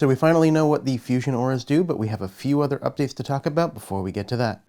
So we finally know what the fusion auras do, but we have a few other updates to talk about before we get to that.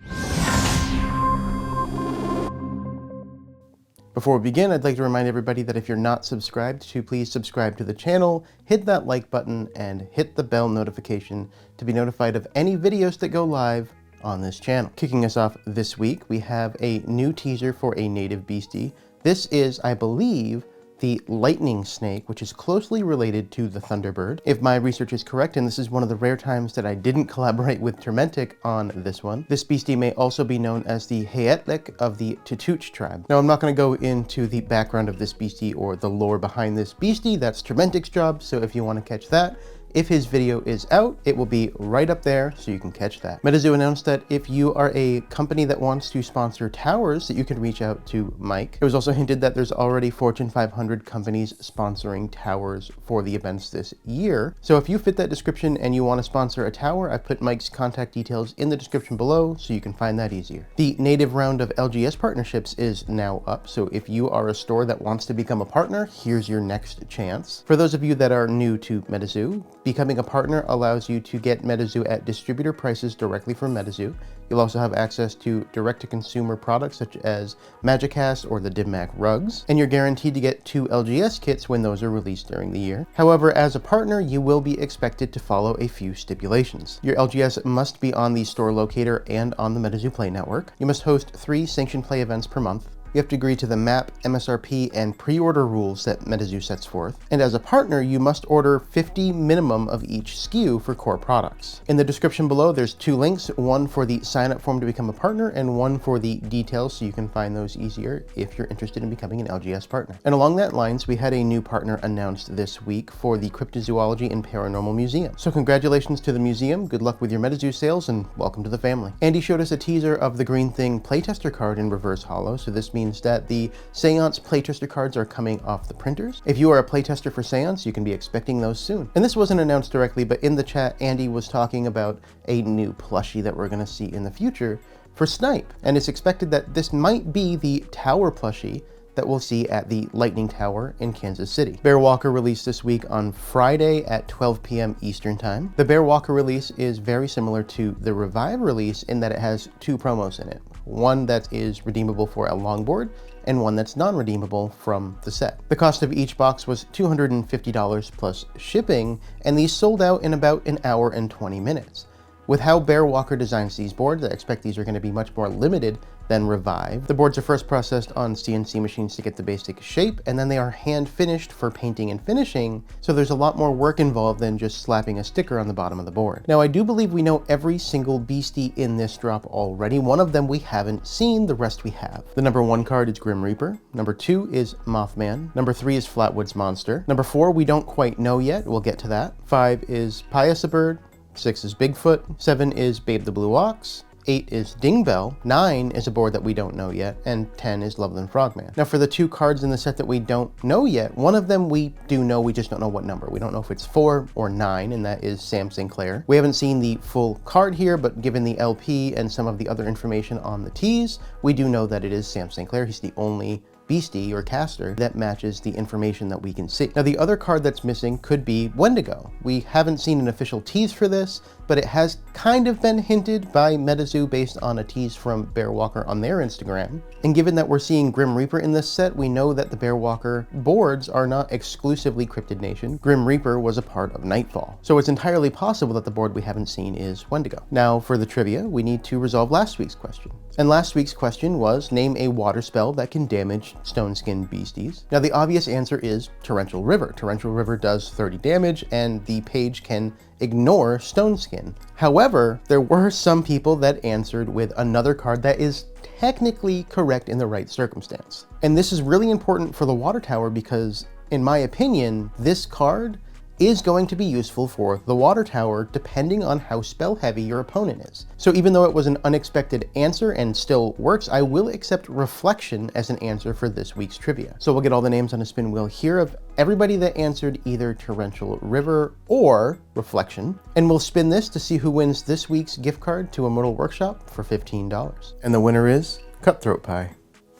Before we begin, I'd like to remind everybody that if you're not subscribed to, please subscribe to the channel, hit that like button, and hit the bell notification to be notified of any videos that go live on this channel. Kicking us off this week, we have a new teaser for a native beastie. This is, I believe, the lightning snake, which is closely related to the thunderbird. If my research is correct, and this is one of the rare times that I didn't collaborate with Termentic on this one, this beastie may also be known as the Heetlik of the Contoocook tribe. Now, I'm not going to go into the background of this beastie or the lore behind this beastie. That's Termentic's job, so if you want to catch that, if his video is out, it will be right up there, so you can catch that. MetaZoo announced that if you are a company that wants to sponsor towers, that you can reach out to Mike. It was also hinted that there's already Fortune 500 companies sponsoring towers for the events this year. So if you fit that description and you want to sponsor a tower, I've put Mike's contact details in the description below, so you can find that easier. The native round of LGS Partnerships is now up, so if you are a store that wants to become a partner, here's your next chance. For those of you that are new to MetaZoo, becoming a partner allows you to get MetaZoo at distributor prices directly from MetaZoo. You'll also have access to direct-to-consumer products such as Magicast or the DivMac rugs, and you're guaranteed to get 2 LGS kits when those are released during the year. However, as a partner, you will be expected to follow a few stipulations. Your LGS must be on the store locator and on the MetaZoo Play network. You must host 3 sanctioned play events per month. You have to agree to the map, MSRP, and pre-order rules that MetaZoo sets forth. And as a partner, you must order 50 minimum of each SKU for core products. In the description below, there's 2 links, one for the sign-up form to become a partner and one for the details, so you can find those easier if you're interested in becoming an LGS partner. And along that lines, we had a new partner announced this week for the Cryptozoology and Paranormal Museum. So congratulations to the museum, good luck with your MetaZoo sales, and welcome to the family. Andy showed us a teaser of the Green Thing Playtester card in reverse holo, so this means that the Seance Playtester cards are coming off the printers. If you are a playtester for Seance, you can be expecting those soon. And this wasn't announced directly, but in the chat, Andy was talking about a new plushie that we're going to see in the future for Snipe. And it's expected that this might be the tower plushie that we'll see at the Lightning Tower in Kansas City. Bear Walker released this week on Friday at 12 p.m. Eastern Time. The Bear Walker release is very similar to the Revive release in that it has 2 promos in it. One that is redeemable for a longboard, and one that's non-redeemable from the set. The cost of each box was $250 plus shipping, and these sold out in about an hour and 20 minutes. With how Bear Walker designs these boards, I expect these are going to be much more limited than Revive. The boards are first processed on CNC machines to get the basic shape, and then they are hand finished for painting and finishing, so there's a lot more work involved than just slapping a sticker on the bottom of the board. Now, I do believe we know every single beastie in this drop already. One of them we haven't seen, the rest we have. The number 1 card is Grim Reaper. Number 2 is Mothman. Number 3 is Flatwoods Monster. Number 4 we don't quite know yet, we'll get to that. 5 is Pious-a-Bird. 6 is Bigfoot. 7 is Babe the Blue Ox. 8 is Dingbell, 9 is a board that we don't know yet, and 10 is Loveland Frogman. Now for the 2 cards in the set that we don't know yet, one of them we do know, we just don't know what number. We don't know if it's 4 or 9, and that is Sam Sinclair. We haven't seen the full card here, but given the LP and some of the other information on the tees, we do know that it is Sam Sinclair. He's the only beastie or caster that matches the information that we can see. Now the other card that's missing could be Wendigo. We haven't seen an official tease for this, but it has kind of been hinted by MetaZoo based on a tease from Bear Walker on their Instagram. And given that we're seeing Grim Reaper in this set, we know that the Bear Walker boards are not exclusively Cryptid Nation. Grim Reaper was a part of Nightfall. So it's entirely possible that the board we haven't seen is Wendigo. Now for the trivia, we need to resolve last week's question. And last week's question was, name a water spell that can damage stone skin beasties. Now the obvious answer is Torrential River. Torrential River does 30 damage, and the page can ignore stone skin. However, there were some people that answered with another card that is technically correct in the right circumstance. And this is really important for the water tower because, in my opinion, this card is going to be useful for the water tower depending on how spell heavy your opponent is. So even though it was an unexpected answer and still works, I will accept Reflection as an answer for this week's trivia. So we'll get all the names on a spin wheel here of everybody that answered either Torrential River or Reflection, and we'll spin this to see who wins this week's gift card to Immortal Workshop for $15. And the winner is Cutthroat Pie.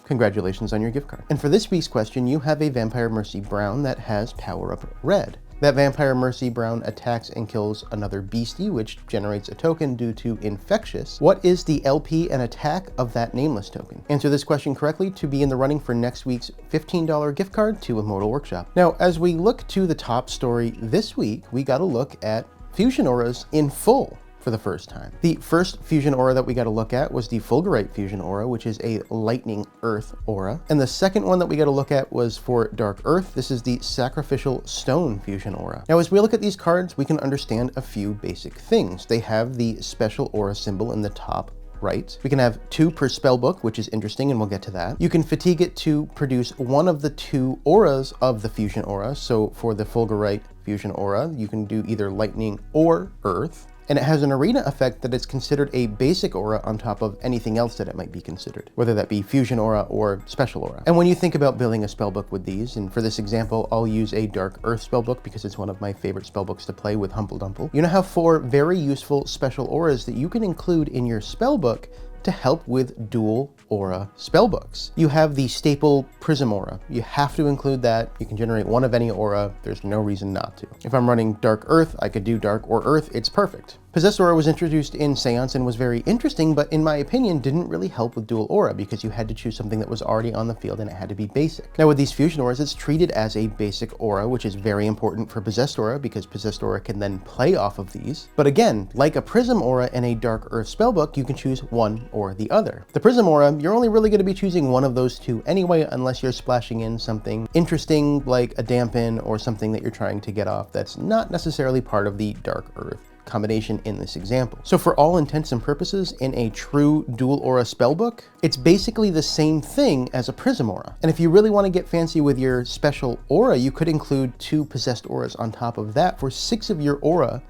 Congratulations on your gift card. And for this week's question, you have a Vampire Mercy Brown that has Power Up Red. That Vampire Mercy Brown attacks and kills another beastie, which generates a token due to Infectious. What is the LP and attack of that nameless token? Answer this question correctly to be in the running for next week's $15 gift card to Immortal Workshop. Now, as we look to the top story this week, we got to look at fusion auras in full for the first time. The first fusion aura that we got to look at was the Fulgurite fusion aura, which is a lightning earth aura. And the second one that we got to look at was for Dark Earth. This is the Sacrificial Stone fusion aura. Now, as we look at these cards, we can understand a few basic things. They have the special aura symbol in the top right. We can have 2 per spell book, which is interesting, and we'll get to that. You can fatigue it to produce one of the 2 auras of the fusion aura. So for the Fulgurite fusion aura, you can do either lightning or earth. And it has an arena effect that is considered a basic aura on top of anything else that it might be considered, whether that be fusion aura or special aura. And when you think about building a spellbook with these, and for this example, I'll use a Dark Earth spellbook because it's one of my favorite spellbooks to play with Humble Dumple. You now have 4 very useful special auras that you can include in your spellbook to help with dual aura spellbooks. You have the staple Prism aura. You have to include that. You can generate one of any aura. There's no reason not to. If I'm running Dark Earth, I could do Dark or Earth. It's perfect. Possessed aura was introduced in Seance and was very interesting, but in my opinion, didn't really help with dual aura because you had to choose something that was already on the field and it had to be basic. Now with these fusion auras, it's treated as a basic aura, which is very important for Possessed aura because Possessed aura can then play off of these. But again, like a Prism aura and a Dark Earth spellbook, you can choose one or the other. The Prism aura, you're only really going to be choosing one of those 2 anyway, unless you're splashing in something interesting like a Dampen or something that you're trying to get off that's not necessarily part of the Dark Earth combination in this example. So for all intents and purposes, in a true dual aura spellbook, it's basically the same thing as a Prism aura. And if you really want to get fancy with your special aura, you could include 2 possessed auras on top of that for 6 of your aura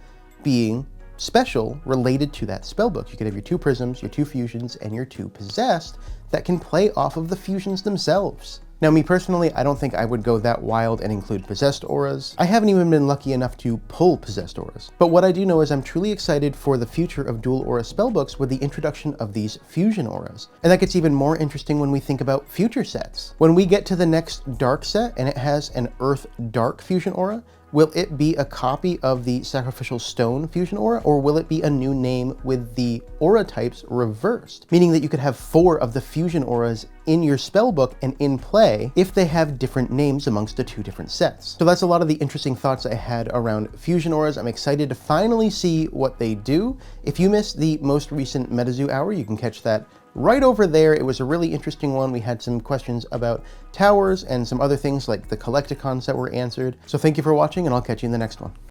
being special related to that spellbook. You could have your 2 prisms, your 2 fusions, and your 2 possessed that can play off of the fusions themselves. Now, me personally, I don't think I would go that wild and include possessed auras. I haven't even been lucky enough to pull possessed auras. But what I do know is I'm truly excited for the future of dual aura spellbooks with the introduction of these fusion auras. And that gets even more interesting when we think about future sets. When we get to the next dark set and it has an Earth Dark fusion aura, will it be a copy of the Sacrificial Stone fusion aura, or will it be a new name with the aura types reversed? Meaning that you could have 4 of the fusion auras in your spellbook and in play if they have different names amongst the 2 different sets. So that's a lot of the interesting thoughts I had around fusion auras. I'm excited to finally see what they do. If you missed the most recent MetaZoo hour, you can catch that right over there. It was a really interesting one. We had some questions about towers and some other things like the Collecticons that were answered. So thank you for watching, and I'll catch you in the next one.